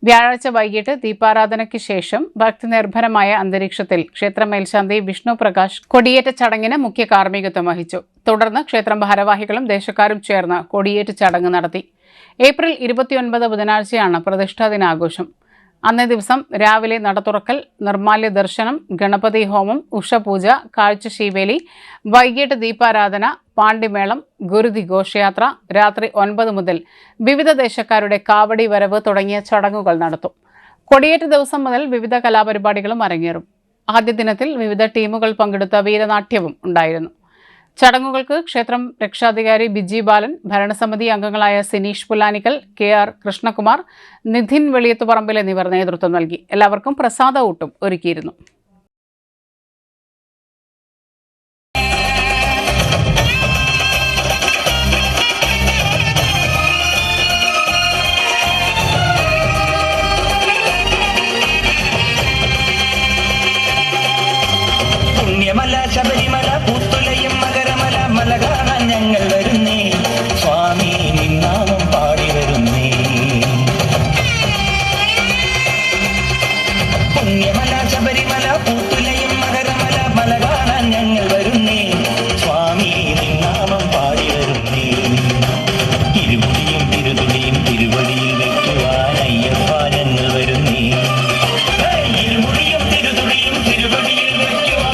വ്യാഴാഴ്ച വൈകിട്ട് ദീപാരാധനയ്ക്ക് ശേഷം ഭക്തിനിർഭരമായ അന്തരീക്ഷത്തിൽ ക്ഷേത്ര മേൽശാന്തി വിഷ്ണു പ്രകാശ് കൊടിയേറ്റ ചടങ്ങിന് മുഖ്യ കാർമ്മികത്വം വഹിച്ചു. തുടർന്ന് ക്ഷേത്രം ഭാരവാഹികളും ദേശക്കാരും ചേർന്ന് കൊടിയേറ്റ് ചടങ്ങ് നടത്തി. ഏപ്രിൽ 29 ബുധനാഴ്ചയാണ് പ്രതിഷ്ഠാ ദിനാഘോഷം. അന്നേ ദിവസം രാവിലെ നട തുറക്കൽ, നിർമ്മാല്യ ദർശനം, ഗണപതി ഹോമം, ഉഷപൂജ, കാഴ്ചശീവേലി, വൈകിട്ട് ദീപാരാധന, പാണ്ടിമേളം, ഗുരുതി ഘോഷയാത്ര, രാത്രി 9 മുതൽ വിവിധ ദേശക്കാരുടെ കാവടി വരവ് തുടങ്ങിയ ചടങ്ങുകൾ നടത്തും. കൊടിയേറ്റ ദിവസം മുതൽ വിവിധ കലാപരിപാടികളും അരങ്ങേറും. ആദ്യ ദിനത്തിൽ വിവിധ ടീമുകൾ പങ്കെടുത്ത വീരനാട്യവും ഉണ്ടായിരുന്നു. ചടങ്ങുകൾക്ക് ക്ഷേത്രം രക്ഷാധികാരി ബിജി ബാലൻ, ഭരണസമിതി അംഗങ്ങളായ സിനീഷ് പുല്ലാനിക്കൽ, KR കൃഷ്ണകുമാർ, നിധിൻ വെളിയത്തുപറമ്പിൽ എന്നിവർ നേതൃത്വം നൽകി. എല്ലാവർക്കും പ്രസാദ ഊട്ടും ഒരുക്കിയിരുന്നു. ശബരിമല പൂത്തുലയും മകരമല മല കാണാൻ ഞങ്ങൾ വരുന്നേ, സ്വാമി നിന്നാമം പാടി വരുന്നേ. പുണ്യമല ശബരിമല പൂത്തുലയും മകരമല മല കാണാൻ ഞങ്ങൾ വരുന്നേ, സ്വാമി നിന്നാമം പാടി വരുന്നേ. ഇരുമുടിയും തിരുതുടിയും തിരുവടിയിൽ വെക്കുവാൻ അയ്യപ്പ ഞങ്ങൾ വരുന്നേ. ഇരുമുടിയും തിരുതുടിയും തിരുവടിയിൽ വെക്കുവാൻ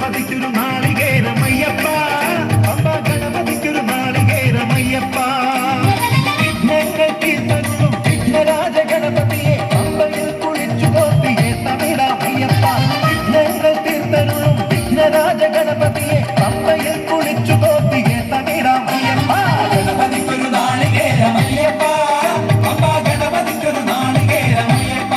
ഗണപതിക്കൊരു നാളികേരമയ്യപ്പ പമ്പ ഗണപതിക്കൊരു നാളികേരമയ്യപ്പ വിഘ്നങ്ങൾ തീർത്തരുളും വിഘ്നരാജ ഗണപതിയെ പമ്പയിൽ കുളിച്ചു തോർത്തിയെ തമിഴാമയ്യപ്പ വിഘ്നങ്ങൾ തീർത്തരുളും വിഘ്നരാജ ഗണപതിയെ പമ്പയിൽ കുളിച്ചു തോർത്തിയെ തമിഴാമയ്യപ്പ ഗണപതിക്കൊരു നാളികേരമയ്യപ്പ പമ്പ ഗണപതിക്കൊരു നാളികേരമയ്യപ്പ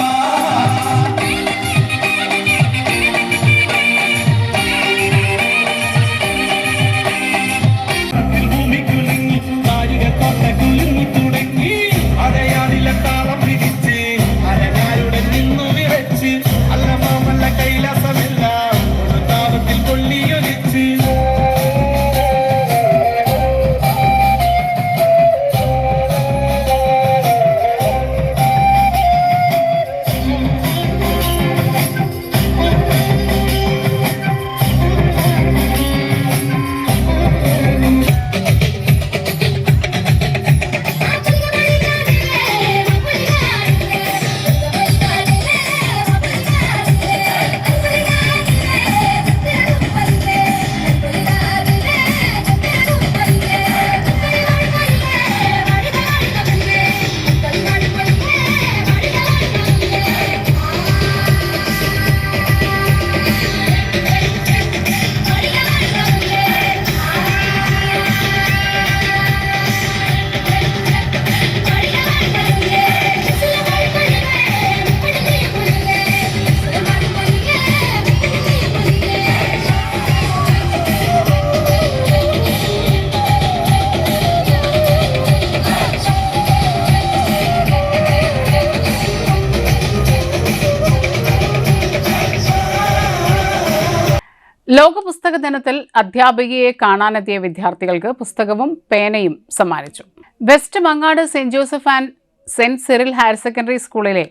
ലോക പുസ്തക ദിനത്തിൽ അധ്യാപികയെ കാണാനെത്തിയ വിദ്യാർത്ഥികൾക്ക് പുസ്തകവും പേനയും സമ്മാനിച്ചു. West Mangad saint Joseph and saint Cyril higher secondary സ്കൂളിലെ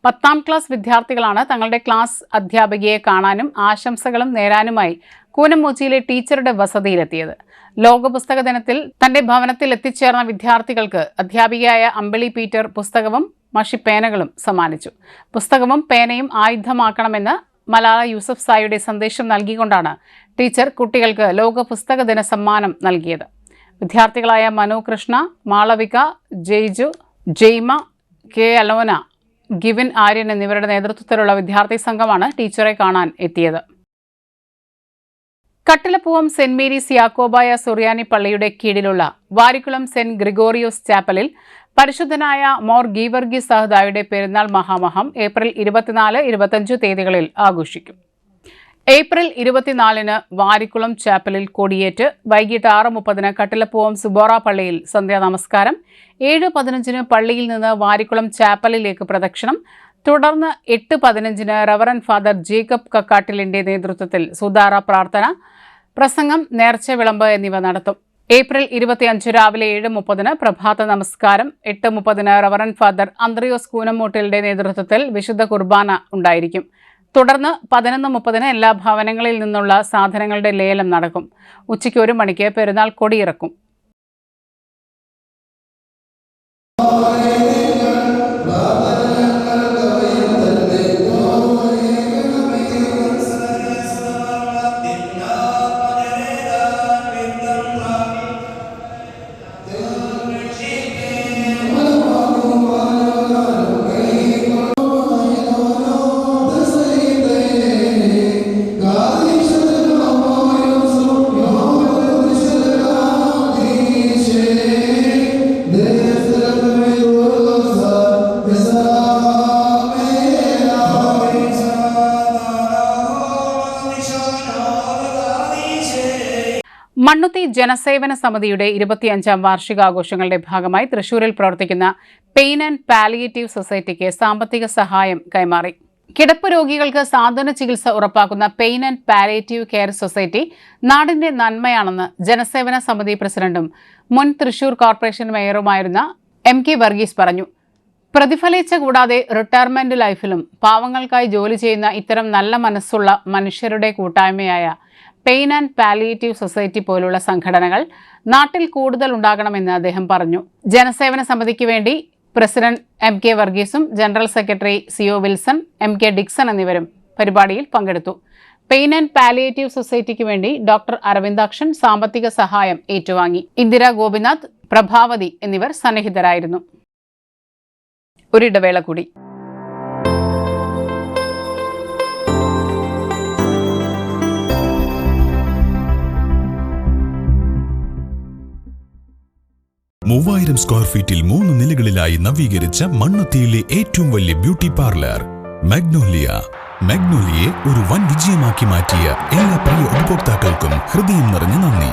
10ാം ക്ലാസ് വിദ്യാർത്ഥികളാണ് തങ്ങളുടെ ക്ലാസ് അധ്യാപികയെ കാണാനും ആശംസകളും നേരാനുമായി കൂനംമൂച്ചിയിലെ ടീച്ചറുടെ വസതിയിലെത്തിയത്. ലോക പുസ്തക ദിനത്തിൽ തന്റെ ഭവനത്തിൽ എത്തിച്ചേർന്ന വിദ്യാർത്ഥികൾക്ക് അധ്യാപികയായ അമ്പിളി പീറ്റർ പുസ്തകവും മഷിപ്പേനകളും സമ്മാനിച്ചു. പുസ്തകവും പേനയും ആയുധമാക്കണമെന്ന് മലാല യൂസഫ് സായിയുടെ സന്ദേശം നൽകിക്കൊണ്ടാണ് ടീച്ചർ കുട്ടികൾക്ക് ലോക പുസ്തക ദിന സമ്മാനം നൽകിയത്. വിദ്യാർത്ഥികളായ Manu Krishna, Malavika, Jaiju, ജെയ്മ, K Alona, giving Aryan എന്നിവരുടെ നേതൃത്വത്തിലുള്ള വിദ്യാർത്ഥി സംഘമാണ് ടീച്ചറെ കാണാൻ എത്തിയത്. കട്ടിലപ്പൂവം സെന്റ് മേരീസ് യാക്കോബായ സുറിയാനി പള്ളിയുടെ കീഴിലുള്ള വാരിക്കുളം സെന്റ് ഗ്രിഗോറിയോസ് ചാപ്പലിൽ പരിശുദ്ധനായ മോർ ഗീവർഗീസ് സഹദായുടെ പെരുന്നാൾ മഹാമഹം ഏപ്രിൽ 24-25 തീയതികളിൽ ആഘോഷിക്കും. ഏപ്രിൽ 24-ന് വാരിക്കുളം ചാപ്പലിൽ കൊടിയേറ്റ് വൈകിട്ട് 6:30 കട്ടിലപ്പൂവം സുബോറ പള്ളിയിൽ സന്ധ്യാനമസ്കാരം, 7:15 പള്ളിയിൽ നിന്ന് വാരിക്കുളം ചാപ്പലിലേക്ക് പ്രദക്ഷിണം, തുടർന്ന് 8:15 റവറൻ ഫാദർ ജേക്കബ് കക്കാട്ടിലിന്റെ നേതൃത്വത്തിൽ സുധാറ പ്രാർത്ഥന, പ്രസംഗം, നേർച്ച വിളമ്പ് എന്നിവ നടത്തും. ഏപ്രിൽ 25 രാവിലെ 7:30 പ്രഭാത നമസ്കാരം, 8:30 റവറൻ ഫാദർ അന്ത്രയോസ് കൂനമൂട്ടിലിന്റെ നേതൃത്വത്തിൽ വിശുദ്ധ കുർബാന ഉണ്ടായിരിക്കും. തുടർന്ന് 11:30 എല്ലാ ഭവനങ്ങളിൽ നിന്നുള്ള സാധനങ്ങളുടെ ലേലം നടക്കും. ഉച്ചയ്ക്ക് 1 മണിക്ക് പെരുന്നാൾ കൊടിയിറക്കും. മണ്ണുത്തി ജനസേവന സമിതിയുടെ 25ാം വാർഷികാഘോഷങ്ങളുടെ ഭാഗമായി തൃശൂരിൽ പ്രവർത്തിക്കുന്ന പെയിൻ ആൻഡ് പാലിയേറ്റീവ് സൊസൈറ്റിക്ക് സാമ്പത്തിക സഹായം കൈമാറി. കിടപ്പ് രോഗികൾക്ക് സാന്ത്വന ചികിത്സ ഉറപ്പാക്കുന്ന pain and palliative care society നാടിന്റെ നന്മയാണെന്ന് ജനസേവന സമിതി പ്രസിഡന്റും മുൻ തൃശൂർ കോർപ്പറേഷൻ മേയറുമായിരുന്ന MK വർഗീസ് പറഞ്ഞു. പ്രതിഫലിച്ച കൂടാതെ റിട്ടയർമെന്റ് ലൈഫിലും പാവങ്ങൾക്കായി ജോലി ചെയ്യുന്ന ഇത്തരം നല്ല മനസ്സുള്ള മനുഷ്യരുടെ കൂട്ടായ്മയായ പെയിൻ ആൻഡ് പാലിയേറ്റീവ് സൊസൈറ്റി പോലുള്ള സംഘടനകൾ നാട്ടിൽ കൂടുതൽ ഉണ്ടാകണമെന്ന് അദ്ദേഹം പറഞ്ഞു. ജനസേവന സമിതിക്ക് വേണ്ടി പ്രസിഡന്റ് MK വർഗീസും general secretary CO Wilson, MK Dixon എന്നിവരും പരിപാടിയിൽ പങ്കെടുത്തു. പെയിൻ ആൻഡ് പാലിയേറ്റീവ് സൊസൈറ്റിക്ക് വേണ്ടി ഡോക്ടർ അരവിന്ദാക്ഷൻ സാമ്പത്തിക സഹായം ഏറ്റുവാങ്ങി. ഇന്ദിര ഗോപിനാഥ്, പ്രഭാവതി എന്നിവർ സന്നിഹിതരായിരുന്നു. ഒരിടവേള കൂടി. മൂവായിരം സ്ക്വയർ ഫീറ്റിൽ 3 നിലകളിലായി നവീകരിച്ച മണ്ണുത്തിയിലെ ഏറ്റവും വലിയ ബ്യൂട്ടി പാർലർ മാഗ്നോലിയ. മാഗ്നോലിയെ ഒരു വൻ വിജയമാക്കി മാറ്റിയ എല്ലാ പ്രിയ ഉപഭോക്താക്കൾക്കും ഹൃദയം നിറഞ്ഞ നന്ദി.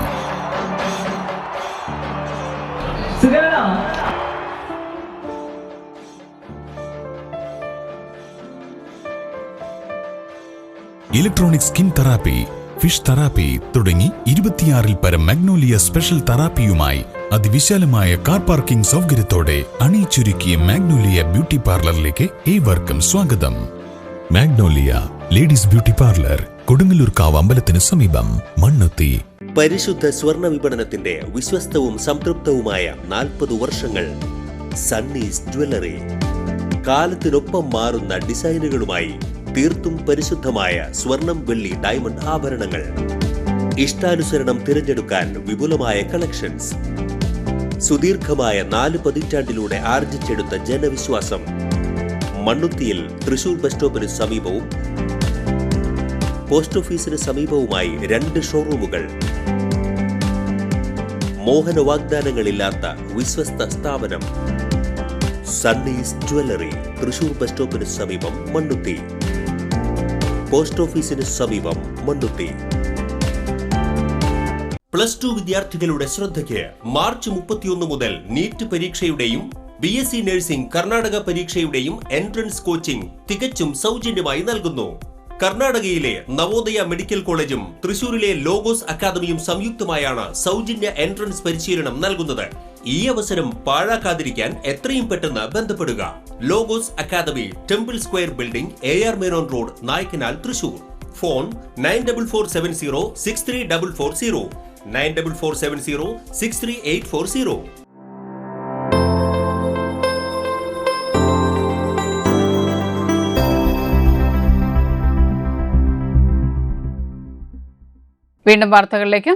Electronic skin therapy, fish therapy തുടങ്ങി 26-ൽ പരം മാഗ്നോലിയ സ്പെഷ്യൽ തെറാപ്പിയുമായി അതിവിശാലമായ കാർ പാർക്കിംഗ് സൗകര്യത്തോടെ അണിയിച്ചൊരുക്കിയ മാഗ്നോലിയ ബ്യൂട്ടി പാർലറിലേക്ക് ഏവർക്കും സ്വാഗതം. മാഗ്നോലിയ ലേഡീസ് ബ്യൂട്ടി പാർലർ, കൊടുങ്ങല്ലൂർക്കാവ് അമ്പലത്തിന് സമീപം, മണ്ണുത്തി. പരിശുദ്ധ സ്വർണ്ണ വിപണനത്തിന്റെ വിശ്വസ്തവും സംതൃപ്തവുമായ 40 വർഷങ്ങൾ. സണ്ണീസ് ജ്വല്ലറി. കാലത്തിനൊപ്പം മാറുന്ന ഡിസൈനുകളുമായി തീർത്തും പരിശുദ്ധമായ സ്വർണം, വെള്ളി, ഡയമണ്ട് ആഭരണങ്ങൾ. ഇഷ്ടാനുസരണം തിരഞ്ഞെടുക്കാൻ വിപുലമായ കളക്ഷൻസ്. സുദീർഘമായ 4 പതിറ്റാണ്ടിലൂടെ ആർജിച്ചെടുത്ത ജനവിശ്വാസം. മണ്ണുത്തിയിൽ തൃശൂർ ബസ് സ്റ്റോപ്പിന് സമീപവും പോസ്റ്റ് ഓഫീസിന് സമീപവുമായി 2 ഷോറൂമുകൾ. മോഹന വാഗ്ദാനങ്ങളില്ലാത്ത വിശ്വസ്ത സ്ഥാപനം. സണ്ണീസ് ജ്വല്ലറി, തൃശൂർ ബസ് സ്റ്റോപ്പിന് സമീപം, മണ്ണുത്തി. പോസ്റ്റ് ഓഫീസിന് സമീപം, മണ്ണുത്തി. +2 വിദ്യാർത്ഥികളുടെ ശ്രദ്ധയ്ക്ക് മാർച്ച് 31 മുതൽ നീറ്റ് പരീക്ഷയുടെയും BSc നഴ്സിംഗ് കർണാടക പരീക്ഷയുടെയും എൻട്രൻസ് കോച്ചിംഗ് തികച്ചും സൗജന്യമായി നൽകുന്നു. കർണാടകയിലെ നവോദയ മെഡിക്കൽ കോളേജും തൃശൂരിലെ ലോഗോസ് അക്കാദമിയും സംയുക്തമായാണ് സൗജന്യ എൻട്രൻസ് പരിശീലനം നൽകുന്നത്. ഈ അവസരം പാഴാക്കാതിരിക്കാൻ എത്രയും പെട്ടെന്ന് ബന്ധപ്പെടുക. Logos academy, temple square building, AR Menon road, Naikkanal, Thrissur. Phone 9447063440, 9447063840. വീണ്ടും വാർത്തകളിലേക്ക്.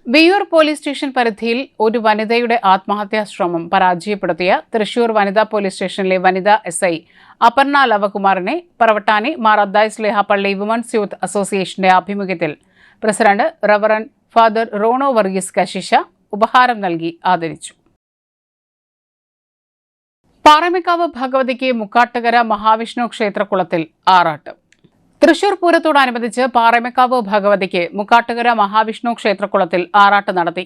വിയ്യൂർ പോലീസ് സ്റ്റേഷൻ പരിധിയിൽ ഒരു വനിതയുടെ ആത്മഹത്യാ ശ്രമം പരാജയപ്പെടുത്തിയ തൃശൂർ വനിതാ പോലീസ് സ്റ്റേഷനിലെ വനിതാ SI അപർണ ലവകുമാറിനെ പറവട്ടാനി മാർ അദ്ദായി സ്ലേഹ പള്ളി വുമൻസ് യൂത്ത് അസോസിയേഷന്റെ ആഭിമുഖ്യത്തിൽ president reverend father Rono Varghese കശിശ ഉപഹാരം നൽകി ആദരിച്ചു. പാറമേക്കാവ് ഭഗവതിക്ക് മുക്കാട്ടുകര മഹാവിഷ്ണു ക്ഷേത്രക്കുളത്തിൽ ആറാട്ട്. തൃശൂർ പൂരത്തോടനുബന്ധിച്ച് പാറമേക്കാവ് ഭഗവതിക്ക് മുക്കാട്ടുകര മഹാവിഷ്ണു ക്ഷേത്രക്കുളത്തിൽ ആറാട്ട് നടത്തി.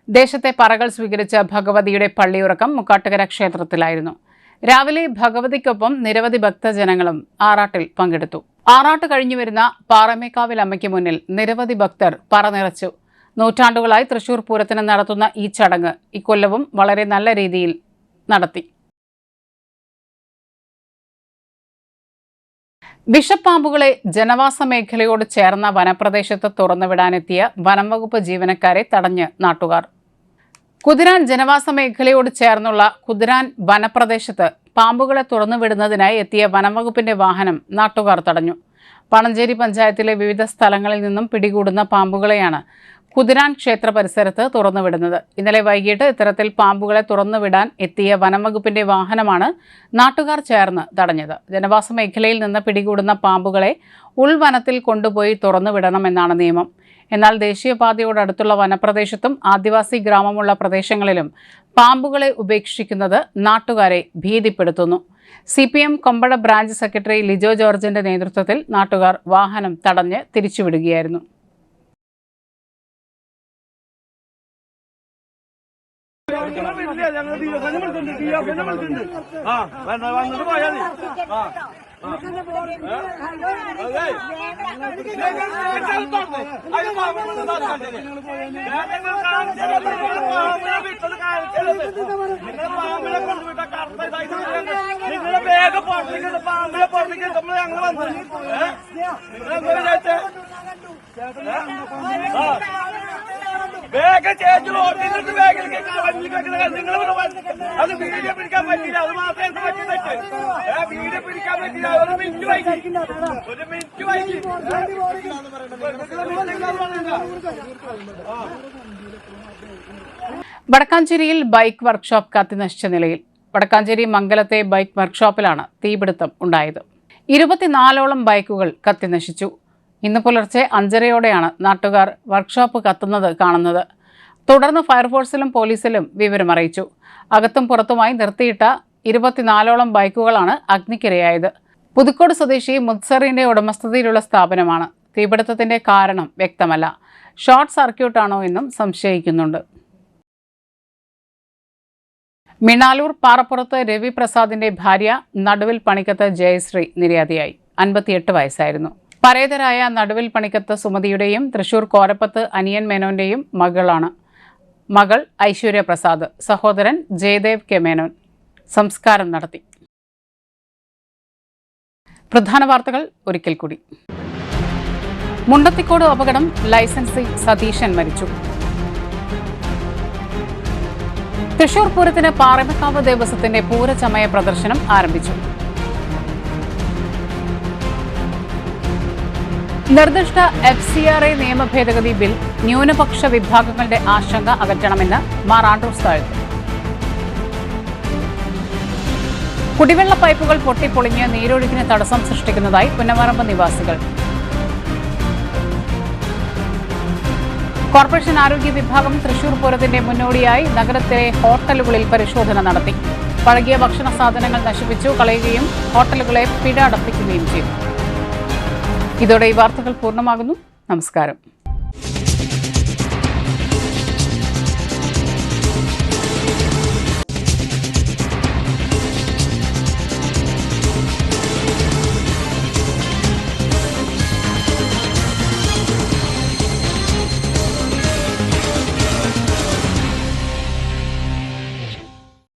ദേശത്തെ പറകൾ സ്വീകരിച്ച ഭഗവതിയുടെ പള്ളിയുറക്കം മുക്കാട്ടുകര ക്ഷേത്രത്തിലായിരുന്നു. രാവിലെ ഭഗവതിക്കൊപ്പം നിരവധി ഭക്തജനങ്ങളും ആറാട്ടിൽ പങ്കെടുത്തു. ആറാട്ട് കഴിഞ്ഞുവരുന്ന പാറമേക്കാവിൽ അമ്മയ്ക്ക് മുന്നിൽ നിരവധി ഭക്തർ പറനിറച്ചു. നൂറ്റാണ്ടുകളായി തൃശൂർ പൂരത്തിന് നടത്തുന്ന ഈ ചടങ്ങ് ഇക്കൊല്ലവും വളരെ നല്ല രീതിയിൽ നടത്തി. വിഷപ്പാമ്പുകളെ ജനവാസ മേഖലയോട് ചേർന്ന വനപ്രദേശത്ത് തുറന്നുവിടാനെത്തിയ വനം വകുപ്പ് ജീവനക്കാരെ തടഞ്ഞ് നാട്ടുകാർ. കുതിരാൻ ജനവാസ മേഖലയോട് ചേർന്നുള്ള കുതിരാൻ വനപ്രദേശത്ത് പാമ്പുകളെ തുറന്നുവിടുന്നതിനായി എത്തിയ വനം വകുപ്പിന്റെ വാഹനം നാട്ടുകാർ തടഞ്ഞു. പണഞ്ചേരി പഞ്ചായത്തിലെ വിവിധ സ്ഥലങ്ങളിൽ നിന്നും പിടികൂടുന്ന പാമ്പുകളെയാണ് കുതിരാൻ ക്ഷേത്ര പരിസരത്ത് തുറന്നുവിടുന്നത്. ഇന്നലെ വൈകിട്ട് ഇത്തരത്തിൽ പാമ്പുകളെ തുറന്നുവിടാൻ എത്തിയ വനംവകുപ്പിന്റെ വാഹനമാണ് നാട്ടുകാർ ചേർന്ന് തടഞ്ഞത്. ജനവാസ മേഖലയിൽ നിന്ന് പിടികൂടുന്ന പാമ്പുകളെ ഉൾവനത്തിൽ കൊണ്ടുപോയി തുറന്നുവിടണമെന്നാണ് നിയമം. എന്നാൽ ദേശീയപാതയോടടുത്തുള്ള വനപ്രദേശത്തും ആദിവാസി ഗ്രാമമുള്ള പ്രദേശങ്ങളിലും പാമ്പുകളെ ഉപേക്ഷിക്കുന്നത് നാട്ടുകാരെ ഭീതിപ്പെടുത്തുന്നു. CPM കൊമ്പട ബ്രാഞ്ച് സെക്രട്ടറി ലിജോ ജോർജിന്റെ നേതൃത്വത്തിൽ നാട്ടുകാർ വാഹനം തടഞ്ഞ് തിരിച്ചുവിടുകയായിരുന്നു. വടക്കാഞ്ചേരിയിൽ ബൈക്ക് വർക്ക്ഷോപ്പ് കത്തിനശിച്ച നിലയിൽ. വടക്കാഞ്ചേരി മംഗലത്തെ ബൈക്ക് വർക്ക്ഷോപ്പിലാണ് തീപിടുത്തം ഉണ്ടായത്. 24ഓളം ബൈക്കുകൾ കത്തിനശിച്ചു. ഇന്ന് പുലർച്ചെ 5:30യോടെയാണ് നാട്ടുകാർ വർക്ക്ഷോപ്പ് കത്തുന്നത് കാണുന്നത്. തുടർന്ന് ഫയർഫോഴ്സിലും പോലീസിലും വിവരമറിയിച്ചു. അകത്തും പുറത്തുമായി നിർത്തിയിട്ട 24ഓളം ബൈക്കുകളാണ് അഗ്നിക്കിരയായത്. പുതുക്കോട് സ്വദേശി മുദ്സറിന്റെ ഉടമസ്ഥതയിലുള്ള സ്ഥാപനമാണ്. തീപിടുത്തത്തിന്റെ കാരണം വ്യക്തമല്ല. ഷോർട്ട് സർക്യൂട്ടാണോ എന്നും സംശയിക്കുന്നുണ്ട്. മിണാലൂർ പാറപ്പുറത്ത് രവി പ്രസാദിന്റെ ഭാര്യ നടുവിൽ പണിക്കത്ത് ജയശ്രീ നിര്യാതയായി. 58 വയസ്സായിരുന്നു. പരേതരായ നടുവിൽ പണിക്കത്ത് സുമതിയുടെയും തൃശൂർ കോരപ്പത്ത് അനിയൻ മേനോന്റെയും മകളാണ്. മകൾ ഐശ്വര്യ പ്രസാദ്, സഹോദരൻ ജയദേവ് കെ മേനോൻ. സംസ്കാരം നടത്തി. പ്രധാന വാർത്തകൾ ഒരിക്കൽ കൂടി. മുണ്ടത്തിക്കോട് അപകടം, ലൈസൻസി സതീശൻ മരിച്ചു. തൃശൂർ പൂരത്തിന് പാറമേക്കാവ് ദേവസ്വത്തിന്റെ പൂരചമയ പ്രദർശനം ആരംഭിച്ചു. നിർദ്ദിഷ്ട FCRA നിയമ ഭേദഗതി ബിൽ ന്യൂനപക്ഷ വിഭാഗങ്ങളുടെ ആശങ്ക അകറ്റണമെന്ന് മാർ ആൻഡ്രൂസ് താഴ്ത്തു. കുടിവെള്ള പൈപ്പുകൾ പൊട്ടിപ്പൊളിഞ്ഞ് നീരൊഴുക്കിന് തടസ്സം സൃഷ്ടിക്കുന്നതായി പുന്നമറമ്പ് നിവാസികൾ. കോർപ്പറേഷൻ ആരോഗ്യ വിഭാഗം തൃശൂർ പൂരത്തിന്റെ മുന്നോടിയായി നഗരത്തിലെ ഹോട്ടലുകളിൽ പരിശോധന നടത്തി. പഴകിയ ഭക്ഷണ സാധനങ്ങൾ നശിപ്പിച്ചു കളയുകയും ഹോട്ടലുകളെ പിഴ അടപ്പിക്കുകയും ചെയ്തു. ഇതോടെ ഈ വാർത്തകൾ പൂർണ്ണമാകുന്നു. നമസ്കാരം.